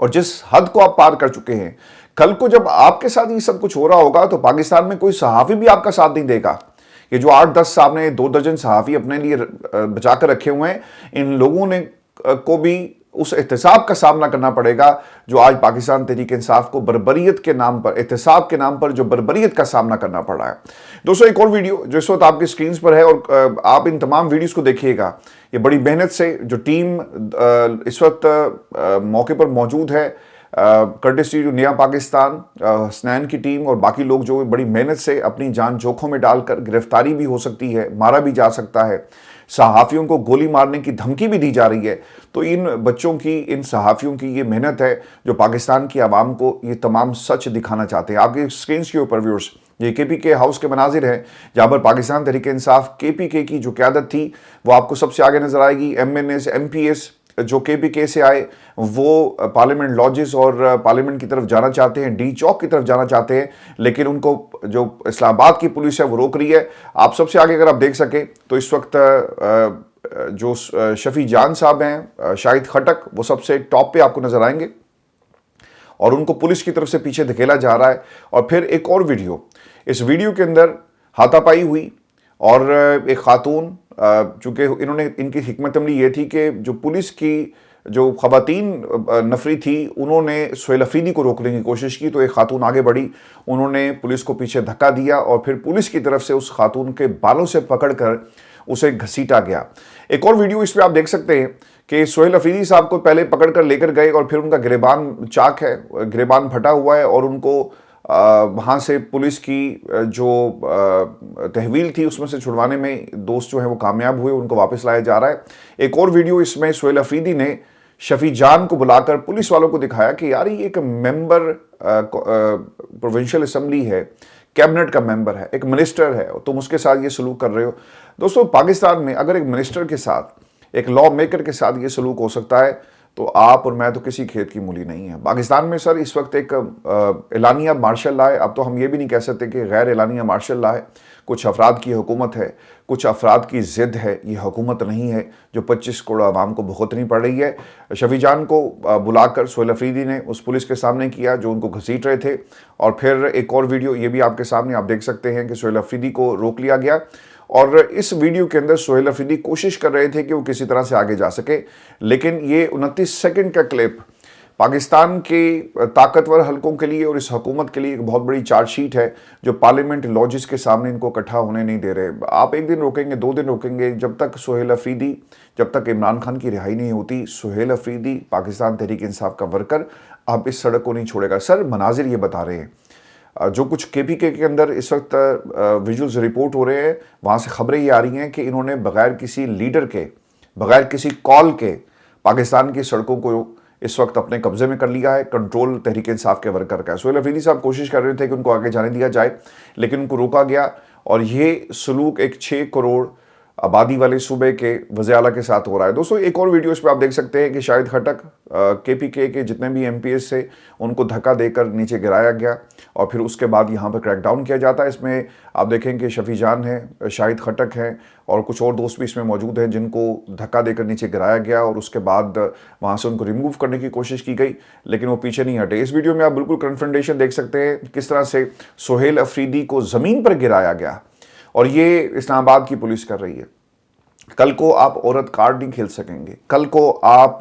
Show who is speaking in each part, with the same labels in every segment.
Speaker 1: اور جس حد کو آپ پار کر چکے ہیں، کل کو جب آپ کے ساتھ یہ سب کچھ ہو رہا ہوگا تو پاکستان میں کوئی صحافی بھی آپ کا ساتھ نہیں دے گا۔ یہ جو 8-10 صاحب نے 2 درجن صحافی اپنے لیے بچا کر رکھے ہوئے ہیں، ان لوگوں نے کو بھی اس احتساب کا سامنا کرنا پڑے گا جو آج پاکستان تحریک انصاف کو بربریت کے نام پر، احتساب کے نام پر جو بربریت کا سامنا کرنا پڑ رہا ہے۔ دوستو ایک اور ویڈیو جو اس وقت آپ کی سکرینز پر ہے، اور آپ ان تمام ویڈیوز کو دیکھیے گا، یہ بڑی محنت سے جو ٹیم اس وقت موقع پر موجود ہے، کرٹسی جو نیا پاکستان، حسنین کی ٹیم اور باقی لوگ جو بڑی محنت سے اپنی جان جوکھوں میں ڈال کر، گرفتاری بھی ہو سکتی ہے، مارا بھی جا سکتا ہے، صحافیوں کو گولی مارنے کی دھمکی بھی دی جا رہی ہے، تو ان بچوں کی، ان صحافیوں کی یہ محنت ہے جو پاکستان کی عوام کو یہ تمام سچ دکھانا چاہتے ہیں۔ آپ کی سکرینز کے اوپر ویورز یہ کے پی کے ہاؤس کے مناظر ہیں جہاں پر پاکستان تحریک انصاف کے پی کے کی جو قیادت تھی وہ آپ کو سب سے آگے نظر آئے گی۔ M N S, M P S جو کے پی کے سے آئے وہ پارلیمنٹ لاجز اور پارلیمنٹ کی طرف جانا چاہتے ہیں، ڈی چوک کی طرف جانا چاہتے ہیں، لیکن ان کو جو اسلام آباد کی پولیس ہے وہ روک رہی ہے۔ آپ سب سے آگے اگر آپ دیکھ سکیں تو اس وقت جو شفیع جان صاحب ہیں، شاہد خٹک، وہ سب سے ٹاپ پہ آپ کو نظر آئیں گے اور ان کو پولیس کی طرف سے پیچھے دھکیلا جا رہا ہے۔ اور پھر ایک اور ویڈیو، اس ویڈیو کے اندر ہاتھا پائی ہوئی اور ایک خاتون، چونکہ ان کی حکمت عملی یہ تھی کہ جو پولیس کی جو خواتین نفری تھی انہوں نے سہیل افریدی کو روکنے کی کوشش کی، تو ایک خاتون آگے بڑھی، انہوں نے پولیس کو پیچھے دھکا دیا اور پھر پولیس کی طرف سے اس خاتون کے بالوں سے پکڑ کر اسے گھسیٹا گیا۔ ایک اور ویڈیو اس پہ آپ دیکھ سکتے ہیں کہ سہیل افریدی صاحب کو پہلے پکڑ کر لے کر گئے اور پھر ان کا گریبان چاک ہے، گریبان پھٹا ہوا ہے، اور ان کو وہاں سے پولیس کی جو تحویل تھی اس میں سے چھڑوانے میں دوست جو ہیں وہ کامیاب ہوئے، ان کو واپس لایا جا رہا ہے۔ ایک اور ویڈیو اس میں سہیل افریدی نے شفیع جان کو بلا کر پولیس والوں کو دکھایا کہ یار یہ ایک ممبر پروونشل اسمبلی ہے، کیبنٹ کا ممبر ہے، ایک منسٹر ہے، تم اس کے ساتھ یہ سلوک کر رہے ہو۔ دوستو پاکستان میں اگر ایک منسٹر کے ساتھ، ایک لا میکر کے ساتھ یہ سلوک ہو سکتا ہے تو آپ اور میں تو کسی کھیت کی مولی نہیں ہے۔ پاکستان میں سر اس وقت ایک اعلانیہ مارشل لا ہے، اب تو ہم یہ بھی نہیں کہہ سکتے کہ غیر اعلانیہ مارشل لا ہے، کچھ افراد کی حکومت ہے، کچھ افراد کی ضد ہے، یہ حکومت نہیں ہے جو 25 کروڑ عوام کو بھگتنی پڑ رہی ہے۔ شفیع جان کو بلا کر سہیل افریدی نے اس پولیس کے سامنے کیا جو ان کو گھسیٹ رہے تھے، اور پھر ایک اور ویڈیو یہ بھی آپ کے سامنے آپ دیکھ سکتے ہیں کہ سہیل افریدی کو روک لیا گیا، اور اس ویڈیو کے اندر سہیل افریدی کوشش کر رہے تھے کہ وہ کسی طرح سے آگے جا سکے، لیکن یہ 29 سیکنڈ کا کلپ پاکستان کے طاقتور حلقوں کے لیے اور اس حکومت کے لیے ایک بہت بڑی چارج شیٹ ہے جو پارلیمنٹ لاجز کے سامنے ان کو اکٹھا ہونے نہیں دے رہے۔ آپ ایک دن روکیں گے، 2 دن روکیں گے، جب تک سہیل افریدی، جب تک عمران خان کی رہائی نہیں ہوتی، سہیل افریدی پاکستان تحریک انصاف کا ورکر اب اس سڑک کو نہیں چھوڑے گا۔ سر مناظر یہ بتا رہے ہیں، جو کچھ کے پی کے اندر اس وقت ویژولز رپورٹ ہو رہے ہیں، وہاں سے خبریں یہ آ رہی ہیں کہ انہوں نے بغیر کسی لیڈر کے، بغیر کسی کال کے پاکستان کی سڑکوں کو اس وقت اپنے قبضے میں کر لیا ہے۔ کنٹرول تحریک انصاف کے ورکر کا ہے۔ سہیل افریدی صاحب کوشش کر رہے تھے کہ ان کو آگے جانے دیا جائے، لیکن ان کو روکا گیا، اور یہ سلوک ایک 6 کروڑ آبادی والے صوبے کے وزیر اعلیٰ کے ساتھ ہو رہا ہے۔ دوستو ایک اور ویڈیو اس پہ آپ دیکھ سکتے ہیں کہ شاہد خٹک، کے پی کے جتنے بھی ایم پی ایس سے ان کو دھکا دے کر نیچے گرایا گیا، اور پھر اس کے بعد یہاں پر کریک ڈاؤن کیا جاتا ہے۔ اس میں آپ دیکھیں کہ شفیع جان ہے، شاہد خٹک ہیں، اور کچھ اور دوست بھی اس میں موجود ہیں جن کو دھکا دے کر نیچے گرایا گیا، اور اس کے بعد وہاں سے ان کو ریموو کرنے کی کوشش کی گئی، لیکن وہ پیچھے نہیں ہٹے۔ اس ویڈیو میں آپ بالکل کنفرنٹیشن دیکھ سکتے ہیں کس طرح سے سہیل افریدی کو زمین پر گرایا گیا، اور یہ اسلام آباد کی پولیس کر رہی ہے۔ کل کو آپ عورت کارڈ نہیں کھیل سکیں گے۔ کل کو آپ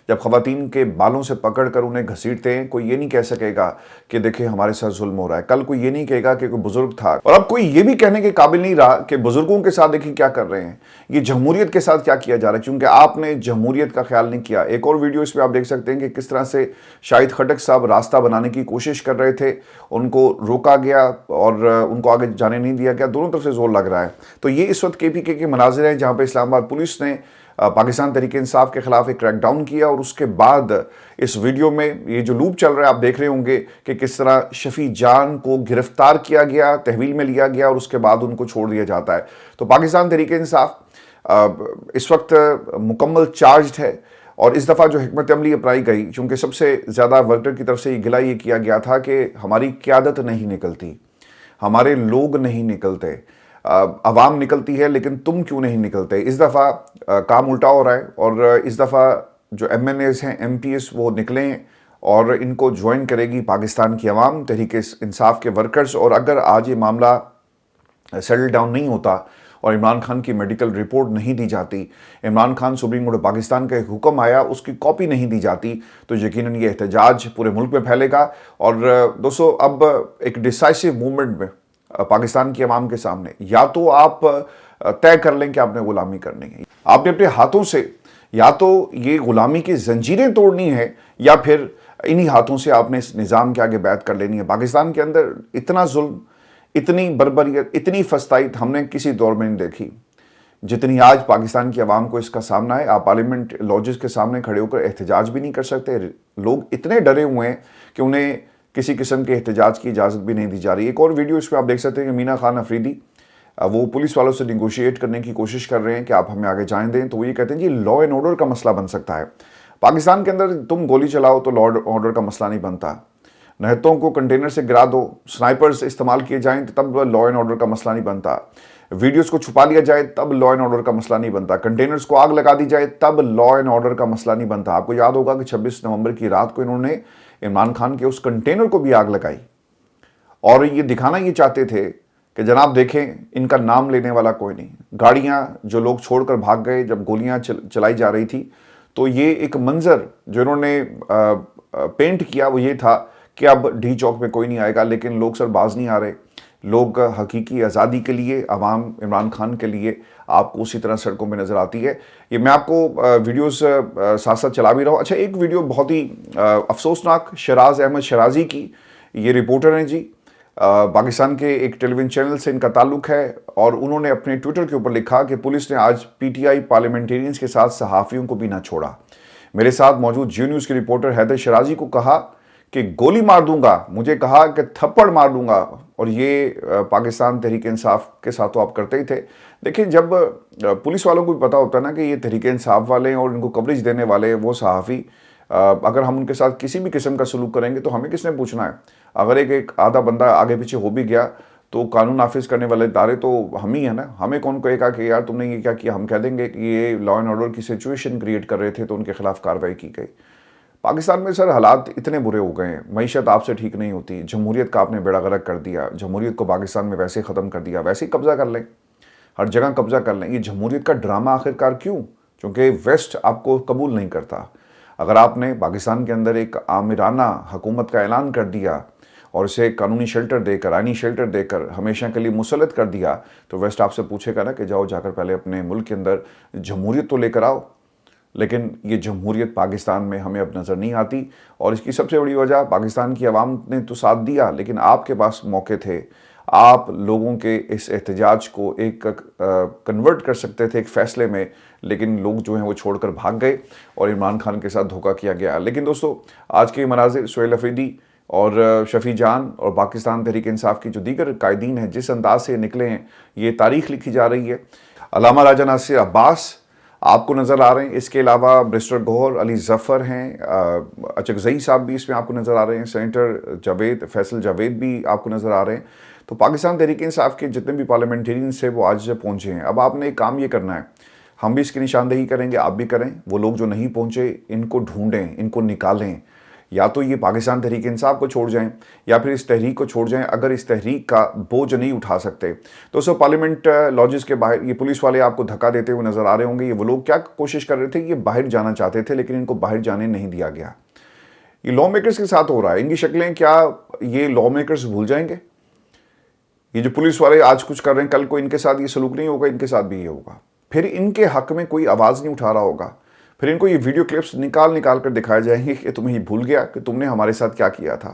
Speaker 1: جب خواتین کے بالوں سے پکڑ کر انہیں گھسیٹتے ہیں، کوئی یہ نہیں کہہ سکے گا کہ دیکھیں ہمارے ساتھ ظلم ہو رہا ہے۔ کل کوئی یہ نہیں کہے گا کہ کوئی بزرگ تھا، اور اب کوئی یہ بھی کہنے کے قابل نہیں رہا کہ بزرگوں کے ساتھ دیکھیں کیا کر رہے ہیں، یہ جمہوریت کے ساتھ کیا کیا جا رہا ہے، چونکہ آپ نے جمہوریت کا خیال نہیں کیا۔ ایک اور ویڈیو اس پہ آپ دیکھ سکتے ہیں کہ کس طرح سے شاہد خٹک صاحب راستہ بنانے کی کوشش کر رہے تھے، ان کو روکا گیا اور ان کو آگے جانے نہیں دیا گیا، دونوں طرف سے زور لگ رہا ہے۔ تو یہ اس وقت کے پی کے مناظر ہیں جہاں پہ اسلام آباد پولیس نے پاکستان تحریک انصاف کے خلاف ایک کریک ڈاؤن کیا، اور اس کے بعد اس ویڈیو میں یہ جو لوپ چل رہا ہے آپ دیکھ رہے ہوں گے کہ کس طرح شفیع جان کو گرفتار کیا گیا، تحویل میں لیا گیا، اور اس کے بعد ان کو چھوڑ دیا جاتا ہے۔ تو پاکستان تحریک انصاف اس وقت مکمل چارجڈ ہے، اور اس دفعہ جو حکمت عملی اپنائی گئی، چونکہ سب سے زیادہ ورکر کی طرف سے یہ گلہ یہ کیا گیا تھا کہ ہماری قیادت نہیں نکلتی، ہمارے لوگ نہیں نکلتے، عوام نکلتی ہے لیکن تم کیوں نہیں نکلتے۔ اس دفعہ کام الٹا ہو رہا ہے، اور اس دفعہ جو ایم این ایز ہیں، ایم پی ایس، وہ نکلیں اور ان کو جوائن کرے گی پاکستان کی عوام، تحریک انصاف کے ورکرز. اور اگر آج یہ معاملہ سیٹل ڈاؤن نہیں ہوتا اور عمران خان کی میڈیکل رپورٹ نہیں دی جاتی، عمران خان سپریم کورٹ پاکستان کا ایک حکم آیا اس کی کاپی نہیں دی جاتی، تو یقیناً یہ احتجاج پورے ملک میں پھیلے گا. اور دوستو اب ایک ڈیسائسو موومنٹ میں پاکستان کی عوام کے سامنے یا تو آپ طے کر لیں کہ آپ نے غلامی کرنی ہے، آپ نے اپنے ہاتھوں سے یا تو یہ غلامی کی زنجیریں توڑنی ہے یا پھر انہی ہاتھوں سے آپ نے اس نظام کے آگے بیعت کر لینی ہے. پاکستان کے اندر اتنا ظلم، اتنی بربریت، اتنی فسطائیت ہم نے کسی دور میں نہیں دیکھی جتنی آج پاکستان کی عوام کو اس کا سامنا ہے. آپ پارلیمنٹ لاجز کے سامنے کھڑے ہو کر احتجاج بھی نہیں کر سکتے. لوگ اتنے ڈرے ہوئے ہیں کہ انہیں کسی قسم کے احتجاج کی اجازت بھی نہیں دی جا رہی. ایک اور ویڈیو اس پہ آپ دیکھ سکتے ہیں کہ مینا خان افریدی وہ پولیس والوں سے نیگوشیٹ کرنے کی کوشش کر رہے ہیں کہ آپ ہمیں آگے جائیں دیں. تو وہ یہ کہتے ہیں جی لا اینڈ آرڈر کا مسئلہ بن سکتا ہے. پاکستان کے اندر تم گولی چلاؤ تو لا اینڈ آرڈر کا مسئلہ نہیں بنتا. نہتوں کو کنٹینر سے گرا دو، سنائپرز استعمال کیے جائیں تب لا اینڈ آرڈر کا مسئلہ نہیں بنتا. ویڈیوز کو چھپا لیا جائے تب لا اینڈ آرڈر کا مسئلہ نہیں بنتا. کنٹینرز کو آگ لگا دی جائے تب لا اینڈ آرڈر کا مسئلہ نہیں بنتا. آپ کو یاد ہوگا کہ 26 نومبر کی رات کو انہوں نے عمران خان کے اس کنٹینر کو بھی آگ لگائی اور یہ دکھانا یہ چاہتے تھے کہ جناب دیکھیں ان کا نام لینے والا کوئی نہیں. گاڑیاں جو لوگ چھوڑ کر بھاگ گئے جب گولیاں چلائی جا رہی تھی، تو یہ ایک منظر جو انہوں نے پینٹ کیا وہ یہ تھا کہ اب ڈی چوک میں کوئی نہیں آئے گا. لیکن لوگ سر باز نہیں آ رہے. لوگ حقیقی آزادی کے لیے، عوام عمران خان کے لیے آپ کو اسی طرح سڑکوں میں نظر آتی ہے. یہ میں آپ کو ویڈیوز ساتھ ساتھ چلا بھی رہا ہوں. اچھا ایک ویڈیو بہت ہی افسوسناک، شراز احمد شرازی کی، یہ رپورٹر ہیں جی، پاکستان کے ایک ٹیلی ویژن چینل سے ان کا تعلق ہے، اور انہوں نے اپنے ٹویٹر کے اوپر لکھا کہ پولیس نے آج پی ٹی آئی پارلیمنٹیرینز کے ساتھ صحافیوں کو بھی نہ چھوڑا. میرے ساتھ موجود جیو نیوز کے رپورٹر حیدر شرازی کو کہا کہ گولی مار دوں گا، مجھے کہا کہ تھپڑ مار دوں گا. اور یہ پاکستان تحریک انصاف کے ساتھ تو آپ کرتے ہی تھے. دیکھیں جب پولیس والوں کو بھی پتا ہوتا ہے نا کہ یہ تحریک انصاف والے ہیں اور ان کو کوریج دینے والے وہ صحافی، اگر ہم ان کے ساتھ کسی بھی قسم کا سلوک کریں گے تو ہمیں کس نے پوچھنا ہے. اگر ایک آدھا بندہ آگے پیچھے ہو بھی گیا تو قانون نافذ کرنے والے ادارے تو ہم ہی ہیں نا. ہمیں کون کہے گا کہ یار تم نے یہ کیا کیا؟ ہم کہہ دیں گے کہ یہ لا اینڈ آرڈر کی سچویشن کریٹ کر رہے تھے تو ان کے خلاف کارروائی کی گئی. پاکستان میں سر حالات اتنے برے ہو گئے ہیں، معیشت آپ سے ٹھیک نہیں ہوتی، جمہوریت کا آپ نے بیڑا غرق کر دیا. جمہوریت کو پاکستان میں ویسے ختم کر دیا، ویسے ہی قبضہ کر لیں، ہر جگہ قبضہ کر لیں. یہ جمہوریت کا ڈرامہ آخرکار کیوں؟ چونکہ ویسٹ آپ کو قبول نہیں کرتا. اگر آپ نے پاکستان کے اندر ایک آمرانہ حکومت کا اعلان کر دیا اور اسے قانونی شیلٹر دے کر، آئینی شیلٹر دے کر ہمیشہ کے لیے مسلط کر دیا، تو ویسٹ آپ سے پوچھے گا نا کہ جاؤ جا کر پہلے اپنے ملک کے اندر جمہوریت تو لے کر آؤ. لیکن یہ جمہوریت پاکستان میں ہمیں اب نظر نہیں آتی، اور اس کی سب سے بڑی وجہ پاکستان کی عوام نے تو ساتھ دیا، لیکن آپ کے پاس موقع تھے. آپ لوگوں کے اس احتجاج کو ایک کنورٹ کر سکتے تھے ایک فیصلے میں، لیکن لوگ جو ہیں وہ چھوڑ کر بھاگ گئے اور عمران خان کے ساتھ دھوکہ کیا گیا. لیکن دوستو آج کے مناظر سہیل افریدی اور شفیع جان اور پاکستان تحریک انصاف کی جو دیگر قائدین ہیں جس انداز سے نکلے ہیں، یہ تاریخ لکھی جا رہی ہے. علامہ راجہ ناصر عباس آپ کو نظر آ رہے ہیں، اس کے علاوہ برسٹر گوہر علی ظفر ہیں، اچکزئی صاحب بھی اس میں آپ کو نظر آ رہے ہیں، سینیٹر جاوید فیصل جاوید بھی آپ کو نظر آ رہے ہیں. تو پاکستان تحریک انصاف کے جتنے بھی پارلیمنٹیرین سے وہ آج پہنچے ہیں. اب آپ نے ایک کام یہ کرنا ہے، ہم بھی اس کی نشاندہی کریں گے، آپ بھی کریں. وہ لوگ جو نہیں پہنچے ان کو ڈھونڈیں، ان کو نکالیں. یا تو یہ پاکستان تحریک انصاف کو چھوڑ جائیں یا پھر اس تحریک کو چھوڑ جائیں. اگر اس تحریک کا بوجھ نہیں اٹھا سکتے تو سو پارلیمنٹ لاجز کے باہر یہ پولیس والے آپ کو دھکا دیتے ہوئے نظر آ رہے ہوں گے. یہ وہ لوگ کیا کوشش کر رہے تھے؟ یہ باہر جانا چاہتے تھے لیکن ان کو باہر جانے نہیں دیا گیا. یہ لا میکرز کے ساتھ ہو رہا ہے. ان کی شکلیں کیا یہ لا میکرز بھول جائیں گے؟ یہ جو پولیس والے آج کچھ کر رہے ہیں کل کو ان کے ساتھ یہ سلوک نہیں ہوگا، ان کے ساتھ بھی یہ ہوگا. پھر ان کے حق میں کوئی آواز نہیں اٹھا رہا ہوگا. پھر ان کو یہ ویڈیو کلپس نکال کر دکھائے جائیں گے کہ تمہیں یہ بھول گیا کہ تم نے ہمارے ساتھ کیا کیا تھا.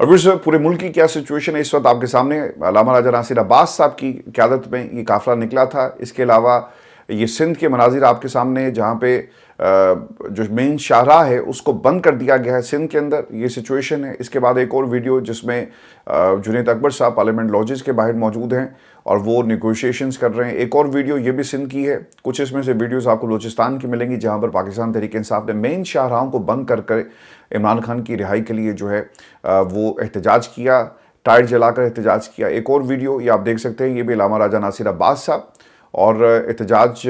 Speaker 1: اور پھر پورے ملک کی کیا سچویشن ہے اس وقت آپ کے سامنے. علامہ راجہ ناصر عباس صاحب کی قیادت میں یہ قافلہ نکلا تھا. اس کے علاوہ یہ سندھ کے مناظر آپ کے سامنے جہاں پہ جو مین شاہراہ ہے اس کو بند کر دیا گیا ہے سندھ کے اندر، یہ سچویشن ہے. اس کے بعد ایک اور ویڈیو جس میں جنید اکبر صاحب پارلیمنٹ لاجز کے باہر موجود ہیں اور وہ نیگوشیشنز کر رہے ہیں. ایک اور ویڈیو یہ بھی سندھ کی ہے. کچھ اس میں سے ویڈیوز آپ کو بلوچستان کی ملیں گی جہاں پر پاکستان تحریک انصاف نے مین شاہراہوں کو بند کر عمران خان کی رہائی کے لیے جو ہے وہ احتجاج کیا، ٹائر جلا کر احتجاج کیا. ایک اور ویڈیو یہ آپ دیکھ سکتے ہیں، یہ بھی علامہ راجہ ناصر عباس صاحب اور احتجاج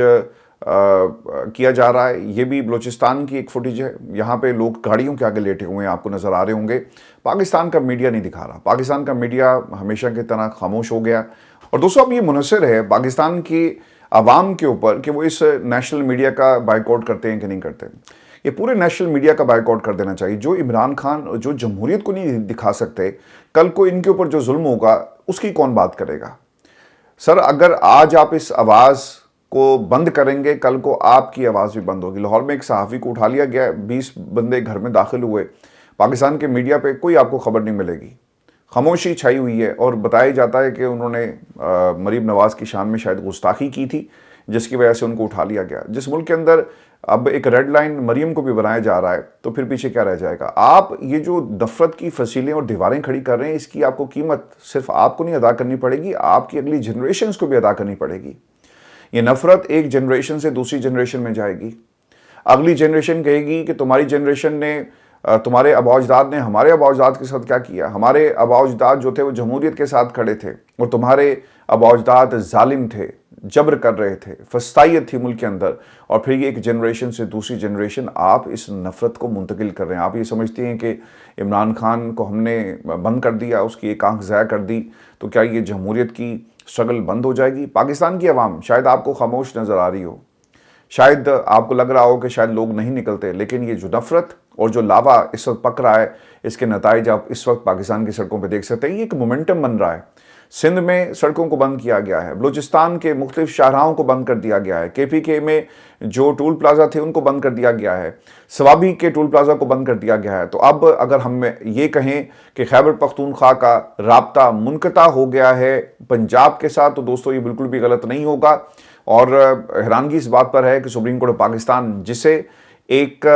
Speaker 1: کیا جا رہا ہے. یہ بھی بلوچستان کی ایک فوٹیج ہے. یہاں پہ لوگ گاڑیوں کے آگے لیٹے ہوئے ہیں, آپ کو نظر آ رہے ہوں گے. پاکستان کا میڈیا نہیں دکھا رہا. پاکستان کا میڈیا ہمیشہ کی طرح خاموش ہو گیا. اور دوستو اب یہ منحصر ہے پاکستان کی عوام کے اوپر کہ وہ اس نیشنل میڈیا کا بائیکاٹ کرتے ہیں کہ نہیں کرتے. یہ پورے نیشنل میڈیا کا بائیکاٹ کر دینا چاہیے. جو عمران خان جو جمہوریت کو نہیں دکھا سکتے, کل کو ان کے اوپر جو ظلم ہوگا اس کی کون بات کرے گا. سر اگر آج آپ اس آواز کو بند کریں گے, کل کو آپ کی آواز بھی بند ہوگی. لاہور میں ایک صحافی کو اٹھا لیا گیا, 20 بندے گھر میں داخل ہوئے. پاکستان کے میڈیا پہ کوئی آپ کو خبر نہیں ملے گی. خاموشی چھائی ہوئی ہے اور بتایا جاتا ہے کہ انہوں نے مریم نواز کی شان میں شاید گستاخی کی تھی, جس کی وجہ سے ان کو اٹھا لیا گیا. جس ملک کے اندر اب ایک ریڈ لائن مریم کو بھی بنایا جا رہا ہے, تو پھر پیچھے کیا رہ جائے گا. آپ یہ جو نفرت کی فصیلیں اور دیواریں کھڑی کر رہے ہیں, اس کی آپ کو قیمت صرف آپ کو نہیں ادا کرنی پڑے گی, آپ کی اگلی جنریشنز کو بھی ادا کرنی پڑے گی. یہ نفرت ایک جنریشن سے دوسری جنریشن میں جائے گی. اگلی جنریشن کہے گی کہ تمہاری جنریشن نے, تمہارے آباء و اجداد نے ہمارے آباء و اجداد کے ساتھ کیا کیا. ہمارے آباء و اجداد جو تھے وہ جمہوریت کے ساتھ کھڑے تھے, اور تمہارے آباء و اجداد ظالم تھے, جبر کر رہے تھے, فسطائیت تھی ملک کے اندر. اور پھر یہ ایک جنریشن سے دوسری جنریشن آپ اس نفرت کو منتقل کر رہے ہیں. آپ یہ سمجھتے ہیں کہ عمران خان کو ہم نے بند کر دیا, اس کی ایک آنکھ ضائع کر دی, تو کیا یہ جمہوریت کی اسٹرگل بند ہو جائے گی. پاکستان کی عوام شاید آپ کو خاموش نظر آ رہی ہو, شاید آپ کو لگ رہا ہو کہ شاید لوگ نہیں نکلتے, لیکن یہ جو نفرت اور جو لاوا اس وقت پک رہا ہے, اس کے نتائج آپ اس وقت پاکستان کی سڑکوں پہ دیکھ سکتے ہیں. یہ ایک مومنٹم بن رہا ہے. سندھ میں سڑکوں کو بند کیا گیا ہے, بلوچستان کے مختلف شاہراہوں کو بند کر دیا گیا ہے, کے پی کے میں جو ٹول پلازا تھے ان کو بند کر دیا گیا ہے, سوابی کے ٹول پلازا کو بند کر دیا گیا ہے. تو اب اگر ہم یہ کہیں کہ خیبر پختونخوا کا رابطہ منقطع ہو گیا ہے پنجاب کے ساتھ, تو دوستو یہ بالکل بھی غلط نہیں ہوگا. اور حیرانگی اس بات پر ہے کہ سپریم کورٹ آف پاکستان, جسے ایک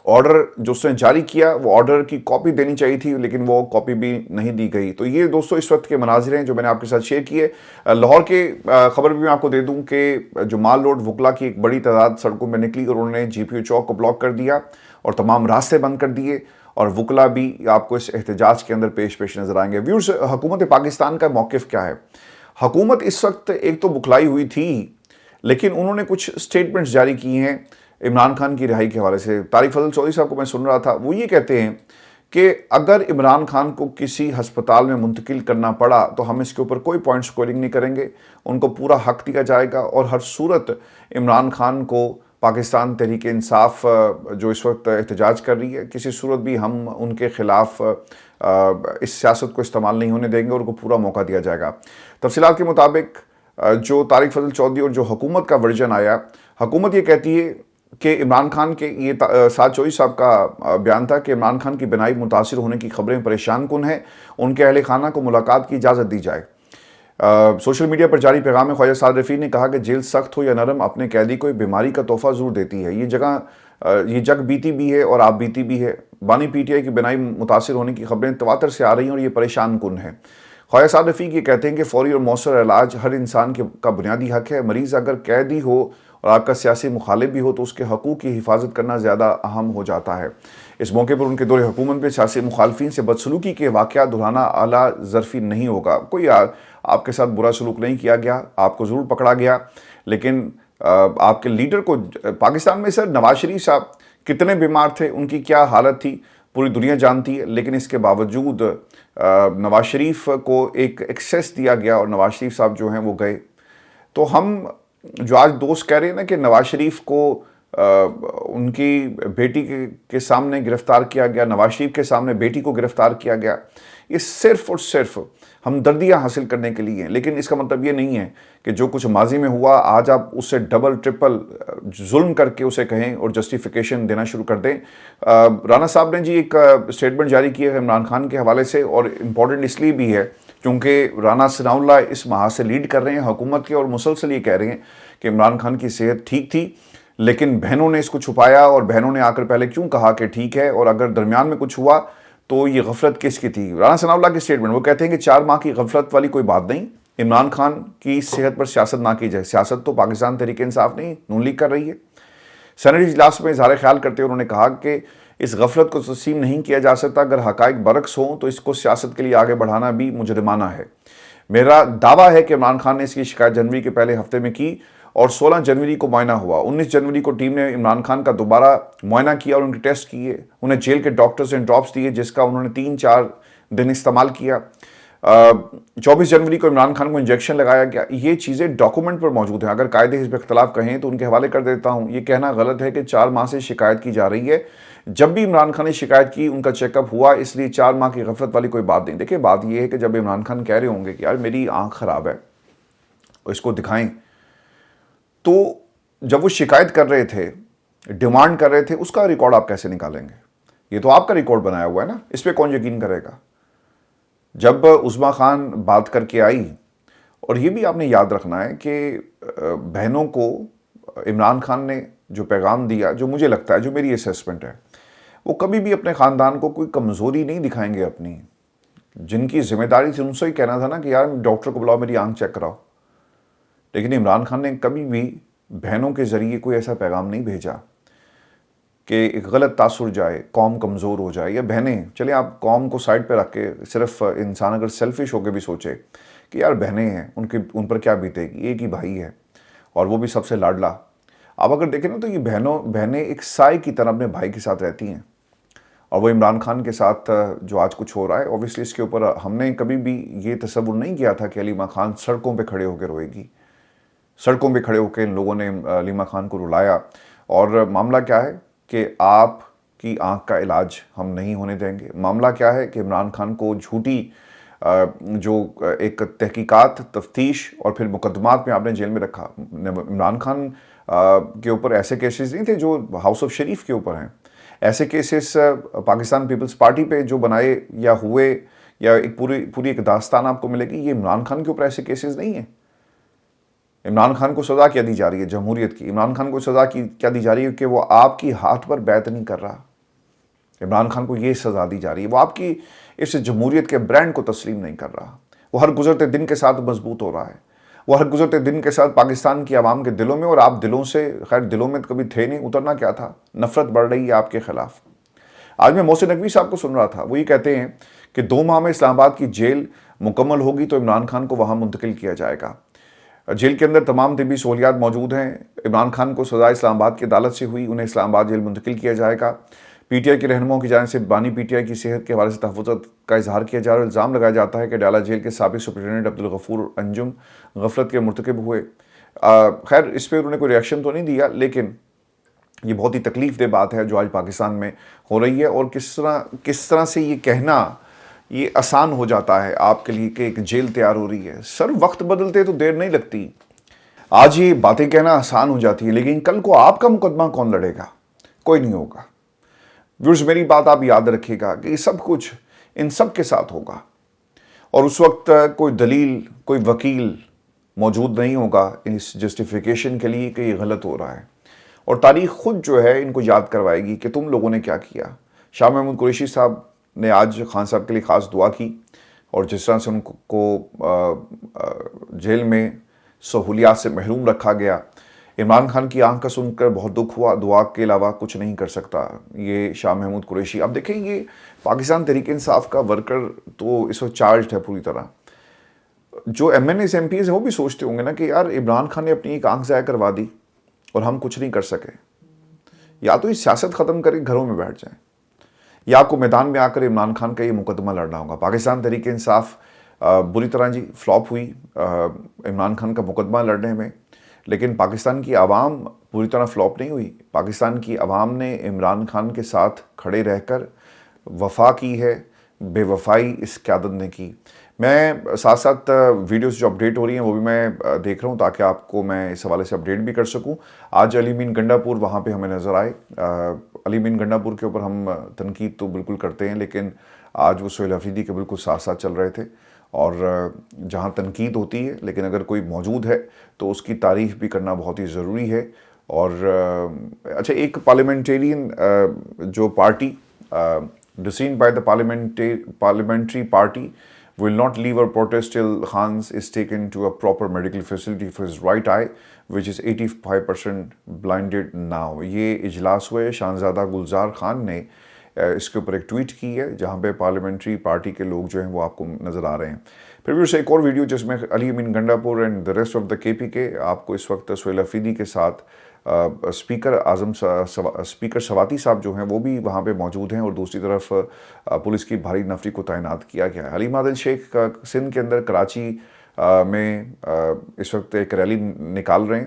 Speaker 1: آرڈر جو اس نے جاری کیا, وہ آرڈر کی کاپی دینی چاہیے تھی, لیکن وہ کاپی بھی نہیں دی گئی. تو یہ دوستو اس وقت کے مناظر ہیں جو میں نے آپ کے ساتھ شیئر کیے. لاہور کے خبر بھی میں آپ کو دے دوں کہ جو مال روڈ وکلا کی ایک بڑی تعداد سڑکوں میں نکلی, اور انہوں نے جی پی او چوک کو بلاک کر دیا اور تمام راستے بند کر دیے. اور وکلا بھی آپ کو اس احتجاج کے اندر پیش نظر آئیں گے. ویورز, حکومت پاکستان کا موقف کیا ہے؟ حکومت اس وقت ایک تو بکھلائی ہوئی تھی, لیکن انہوں نے کچھ سٹیٹمنٹس جاری کی ہیں عمران خان کی رہائی کے حوالے سے. طارق فضل چودھری صاحب کو میں سن رہا تھا, وہ یہ کہتے ہیں کہ اگر عمران خان کو کسی ہسپتال میں منتقل کرنا پڑا تو ہم اس کے اوپر کوئی پوائنٹ سکورنگ نہیں کریں گے, ان کو پورا حق دیا جائے گا. اور ہر صورت عمران خان کو پاکستان تحریک انصاف جو اس وقت احتجاج کر رہی ہے, کسی صورت بھی ہم ان کے خلاف اس سیاست کو استعمال نہیں ہونے دیں گے, اور ان کو پورا موقع دیا جائے گا. تفصیلات کے مطابق جو طارق فضل چودھری اور جو حکومت کا ورژن آیا, حکومت یہ کہتی ہے کہ عمران خان کے, یہ سعد چودھری صاحب کا بیان تھا کہ عمران خان کی بینائی متاثر ہونے کی خبریں پریشان کن ہیں, ان کے اہل خانہ کو ملاقات کی اجازت دی جائے. سوشل میڈیا پر جاری پیغام میں خواجہ سعد رفیع نے کہا کہ جیل سخت ہو یا نرم, اپنے قیدی کو ایک بیماری کا تحفہ ضرور دیتی ہے. یہ جگ بیتی بھی ہے اور آپ بیتی بھی ہے. بانی پی ٹی آئی کی بینائی متاثر ہونے کی خبریں تواتر سے آ رہی ہیں اور یہ پریشان کن ہیں. خواجہ سعد رفیع یہ کہتے ہیں کہ فوری اور مؤثر علاج ہر انسان کا بنیادی حق ہے. مریض اگر قیدی ہو اور آپ کا سیاسی مخالف بھی ہو تو اس کے حقوق کی حفاظت کرنا زیادہ اہم ہو جاتا ہے. اس موقع پر ان کے دور حکومت میں سیاسی مخالفین سے بدسلوکی کے واقعات دہرانا اعلیٰ ظرفی نہیں ہوگا. کوئی آپ کے ساتھ برا سلوک نہیں کیا گیا, آپ کو ضرور پکڑا گیا, لیکن آپ کے لیڈر کو پاکستان میں سر نواز شریف صاحب کتنے بیمار تھے, ان کی کیا حالت تھی, پوری دنیا جانتی ہے. لیکن اس کے باوجود نواز شریف کو ایک ایکسیس دیا گیا اور نواز شریف صاحب جو ہیں وہ گئے. تو ہم جو آج دوست کہہ رہے ہیں نا کہ نواز شریف کو ان کی بیٹی کے سامنے گرفتار کیا گیا, نواز شریف کے سامنے بیٹی کو گرفتار کیا گیا, یہ صرف اور صرف ہمدردیاں حاصل کرنے کے لیے ہیں. لیکن اس کا مطلب یہ نہیں ہے کہ جو کچھ ماضی میں ہوا آج آپ اس سے ڈبل ٹرپل ظلم کر کے اسے کہیں اور جسٹیفیکیشن دینا شروع کر دیں. رانا صاحب نے جی ایک اسٹیٹمنٹ جاری کی ہے عمران خان کے حوالے سے, اور امپورٹنٹ اس لیے بھی ہے کیونکہ رانا ثناء اللہ اس محاذ سے لیڈ کر رہے ہیں حکومت کے, اور مسلسل یہ کہہ رہے ہیں کہ عمران خان کی صحت ٹھیک تھی, لیکن بہنوں نے اس کو چھپایا, اور بہنوں نے آ کر پہلے کیوں کہا کہ ٹھیک ہے, اور اگر درمیان میں کچھ ہوا تو یہ غفلت کس کی تھی. رانا ثناء اللہ کی اسٹیٹمنٹ, وہ کہتے ہیں کہ 4 ماہ کی غفلت والی کوئی بات نہیں, عمران خان کی صحت پر سیاست نہ کی جائے. سیاست تو پاکستان تحریک انصاف نہیں, نون لیگ کر رہی ہے. سینیٹ اجلاس میں اظہار خیال کرتے ہوئے انہوں نے کہا کہ اس غفلت کو تسلیم نہیں کیا جا سکتا, اگر حقائق برعکس ہوں تو اس کو سیاست کے لیے آگے بڑھانا بھی مجرمانہ ہے. میرا دعویٰ ہے کہ عمران خان نے اس کی شکایت جنوری کے پہلے ہفتے میں کی, اور 16 جنوری کو معائنہ ہوا. 19 جنوری کو ٹیم نے عمران خان کا دوبارہ معائنہ کیا اور ان کے ٹیسٹ کیے. انہیں جیل کے ڈاکٹرز نے ڈراپس دیے جس کا انہوں نے 3-4 دن استعمال کیا. 24 جنوری کو عمران خان کو انجیکشن لگایا گیا. یہ چیزیں ڈاکومنٹ پر موجود ہیں. اگر قائد حزب اختلاف کہیں تو ان کے حوالے کر دیتا ہوں. یہ کہنا غلط ہے کہ 4 ماہ سے شکایت کی جا رہی ہے. جب بھی عمران خان نے شکایت کی ان کا چیک اپ ہوا, اس لیے 4 ماہ کی غفلت والی کوئی بات نہیں. دیکھیں بات یہ ہے کہ جب عمران خان کہہ رہے ہوں گے کہ یار میری آنکھ خراب ہے اور اس کو دکھائیں, تو جب وہ شکایت کر رہے تھے, ڈیمانڈ کر رہے تھے, اس کا ریکارڈ آپ کیسے نکالیں گے؟ یہ تو آپ کا ریکارڈ بنایا ہوا ہے نا, اس پہ کون یقین کرے گا؟ جب عظمیٰ خان بات کر کے آئی, اور یہ بھی آپ نے یاد رکھنا ہے کہ بہنوں کو عمران خان نے جو پیغام دیا, جو مجھے لگتا ہے, جو میری اسیسمنٹ ہے, وہ کبھی بھی اپنے خاندان کو کوئی کمزوری نہیں دکھائیں گے اپنی. جن کی ذمہ داری تھی ان سے ہی کہنا تھا نا کہ یار ڈاکٹر کو بلاؤ, میری آنکھ چیک کراؤ. لیکن عمران خان نے کبھی بھی بہنوں کے ذریعے کوئی ایسا پیغام نہیں بھیجا کہ ایک غلط تاثر جائے, قوم کمزور ہو جائے. یا بہنیں, چلیں آپ قوم کو سائڈ پہ رکھ کے صرف انسان اگر سیلفش ہو کے بھی سوچے کہ یار بہنیں ہیں, ان پر کیا بیتے گی, ایک ہی بھائی ہے اور وہ بھی سب سے لاڈلا. آپ اگر دیکھیں نا تو یہ بہنیں ایک سائے کی طرح اپنے بھائی کے ساتھ رہتی ہیں. اور وہ عمران خان کے ساتھ جو آج کچھ ہو رہا ہے, اوبیسلی اس کے اوپر ہم نے کبھی بھی یہ تصور نہیں کیا تھا کہ علیمہ خان سڑکوں پہ کھڑے ہو کے روئے گی. سڑکوں پہ کھڑے ہو کے ان لوگوں نے علیمہ خان کو رلایا. اور معاملہ کیا ہے کہ آپ کی آنکھ کا علاج ہم نہیں ہونے دیں گے. معاملہ کیا ہے کہ عمران خان کو جھوٹی جو ایک تحقیقات, تفتیش اور پھر مقدمات میں آپ نے جیل میں رکھا. عمران خان کے اوپر ایسے کیسز نہیں تھے جو ہاؤس آف شریف کے اوپر ہیں. ایسے کیسز پاکستان پیپلز پارٹی پہ جو بنائے یا ہوئے, یا ایک پوری ایک داستان آپ کو ملے گی. یہ عمران خان کے اوپر ایسے کیسز نہیں ہیں. عمران خان کو سزا کیا دی جا رہی ہے جمہوریت کی؟ عمران خان کو سزا کیا دی جا رہی ہے کہ وہ آپ کی ہاتھ پر بیعت نہیں کر رہا. عمران خان کو یہ سزا دی جا رہی ہے, وہ آپ کی اس جمہوریت کے برانڈ کو تسلیم نہیں کر رہا. وہ ہر گزرتے دن کے ساتھ مضبوط ہو رہا ہے. وہ ہر گزرتے دن کے ساتھ پاکستان کی عوام کے دلوں میں, اور آپ دلوں سے, خیر دلوں میں کبھی تھے نہیں, اترنا کیا تھا, نفرت بڑھ رہی ہے آپ کے خلاف. آج میں محسن نقوی صاحب کو سن رہا تھا, وہ یہ کہتے ہیں کہ 2 ماہ میں اسلام آباد کی جیل مکمل ہوگی تو عمران خان کو وہاں منتقل کیا جائے گا. جیل کے اندر تمام طبی سہولیات موجود ہیں. عمران خان کو سزا اسلام آباد کی عدالت سے ہوئی, انہیں اسلام آباد جیل منتقل کیا جائے گا. پی ٹی آئی کے رہنماؤں کی جانب سے بانی پی ٹی آئی کی صحت کے حوالے سے تحفظات کا اظہار کیا جا رہا ہے. الزام لگایا جاتا ہے کہ ڈالا جیل کے سابق سپرنٹینڈنٹ عبدالغفور انجم غفلت کے مرتکب ہوئے. خیر اس پہ انہوں نے کوئی ریئیکشن تو نہیں دیا, لیکن یہ بہت ہی تکلیف دہ بات ہے جو آج پاکستان میں ہو رہی ہے. اور کس طرح سے یہ کہنا یہ آسان ہو جاتا ہے آپ کے لیے کہ ایک جیل تیار ہو رہی ہے. سر وقت بدلتے تو دیر نہیں لگتی. آج یہ باتیں کہنا آسان ہو جاتی ہے, لیکن کل کو آپ کا مقدمہ کون لڑے گا؟ کوئی نہیں ہوگا. ویورز میری بات آپ یاد رکھیے گا کہ یہ سب کچھ ان سب کے ساتھ ہوگا, اور اس وقت کوئی دلیل, کوئی وکیل موجود نہیں ہوگا اس جسٹیفیکیشن کے لیے کہ یہ غلط ہو رہا ہے. اور تاریخ خود جو ہے ان کو یاد کروائے گی کہ تم لوگوں نے کیا کیا. شاہ محمود قریشی صاحب نے آج خان صاحب کے لیے خاص دعا کی, اور جس طرح سے ان کو جیل میں سہولیات سے محروم رکھا گیا. عمران خان کی آنکھ کا سن کر بہت دکھ ہوا. دعا کے علاوہ کچھ نہیں کر سکتا یہ شاہ محمود قریشی. اب دیکھیں یہ پاکستان تحریک انصاف کا ورکر تو اس وقت چارجڈ ہے پوری طرح. جو M N As M Ps ہیں وہ بھی سوچتے ہوں گے نا کہ یار عمران خان نے اپنی ایک آنکھ ضائع کروا دی اور ہم کچھ نہیں کر سکے. یا تو یہ سیاست ختم کرے گھروں میں بیٹھ جائیں, یا آپ کو میدان میں آ کر عمران خان کا یہ مقدمہ لڑنا ہوگا. پاکستان تحریک انصاف بری طرح فلاپ ہوئی عمران خان کا مقدمہ لڑنے میں, لیکن پاکستان کی عوام پوری طرح فلاپ نہیں ہوئی. پاکستان کی عوام نے عمران خان کے ساتھ کھڑے رہ کر وفا کی ہے, بے وفائی اس قیادت نے کی. میں ساتھ ساتھ ویڈیوز جو اپڈیٹ ہو رہی ہیں وہ بھی میں دیکھ رہا ہوں تاکہ آپ کو میں اس حوالے سے اپڈیٹ بھی کر سکوں. آج علی مین گنڈا پور وہاں پہ ہمیں نظر آئے. علی مین گنڈا پور کے اوپر ہم تنقید تو بالکل کرتے ہیں, لیکن آج وہ سہیل افریدی کے بالکل ساتھ ساتھ چل رہے تھے. اور جہاں تنقید ہوتی ہے لیکن اگر کوئی موجود ہے تو اس کی تعریف بھی کرنا بہت ہی ضروری ہے. اور اچھا, ایک پارلیمنٹیرین جو party descend by the parliamentary party will not leave or protest till Khan is taken to a proper medical facility for his right eye which is 85% blinded now. یہ اجلاس ہوئے. شاہزادہ گلزار خان نے اس کے اوپر ایک ٹویٹ کی ہے جہاں پہ پارلیمنٹری پارٹی کے لوگ جو ہیں وہ آپ کو نظر آ رہے ہیں. پھر بھی اسے ایک اور ویڈیو جس میں علی Amin Gandapur and the rest of the KP کے آپ کو اس وقت سہیل افریدی کے ساتھ اسپیکر سواتی صاحب جو ہیں وہ بھی وہاں پہ موجود ہیں اور دوسری طرف پولیس کی بھاری نفری کو تعینات کیا گیا ہے. حلیم عادل شیخ سندھ کے اندر کراچی میں اس وقت ایک ریلی نکال رہے ہیں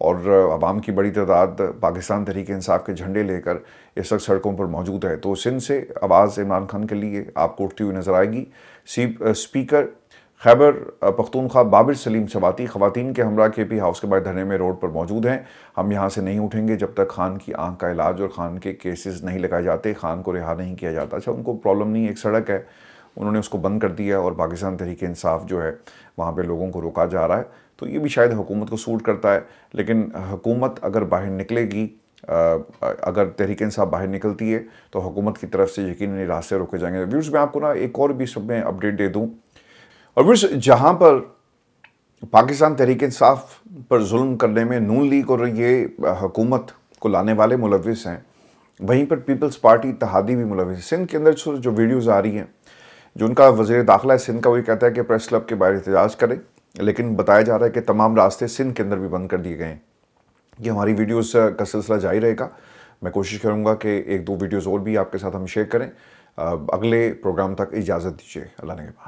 Speaker 1: اور عوام کی بڑی تعداد پاکستان تحریک انصاف کے جھنڈے لے کر اس وقت سڑکوں پر موجود ہے. تو سندھ سے آواز عمران خان کے لیے آپ کو اٹھتی ہوئی نظر آئے گی. اسپیکر خیبر پختونخوا بابر سلیم سواتی خواتین کے ہمراہ KP ہاؤس کے باہر دھرنے میں روڈ پر موجود ہیں. ہم یہاں سے نہیں اٹھیں گے جب تک خان کی آنکھ کا علاج اور خان کے کیسز نہیں لگائے جاتے, خان کو رہا نہیں کیا جاتا. اچھا, ان کو پرابلم نہیں, ایک سڑک ہے, انہوں نے اس کو بند کر دیا اور پاکستان تحریک انصاف جو ہے وہاں پہ لوگوں کو روکا جا رہا ہے. تو یہ بھی شاید حکومت کو سوٹ کرتا ہے, لیکن حکومت اگر باہر نکلے گی, اگر تحریک انصاف باہر نکلتی ہے تو حکومت کی طرف سے یقیناً راستے روکے جائیں گے. ویورز میں آپ کو ایک اور بھی سب میں اپڈیٹ دے دوں, اور ویورز جہاں پر پاکستان تحریک انصاف پر ظلم کرنے میں نون لیگ اور یہ حکومت کو لانے والے ملوث ہیں, وہیں پر پیپلز پارٹی اتحادی بھی ملوث ہے. سندھ کے اندر جو ویڈیوز آ رہی ہیں, جو ان کا وزیر داخلہ ہے سندھ کا, وہ کہتا ہے کہ پریس کلب کے باہر احتجاج کریں, لیکن بتایا جا رہا ہے کہ تمام راستے سندھ کے اندر بھی بند کر دیے گئے ہیں. یہ ہماری ویڈیوز کا سلسلہ جاری رہے گا. میں کوشش کروں گا کہ ایک دو ویڈیوز اور بھی آپ کے ساتھ ہم شیئر کریں. اگلے پروگرام تک اجازت دیجیے. اللہ نگہبان.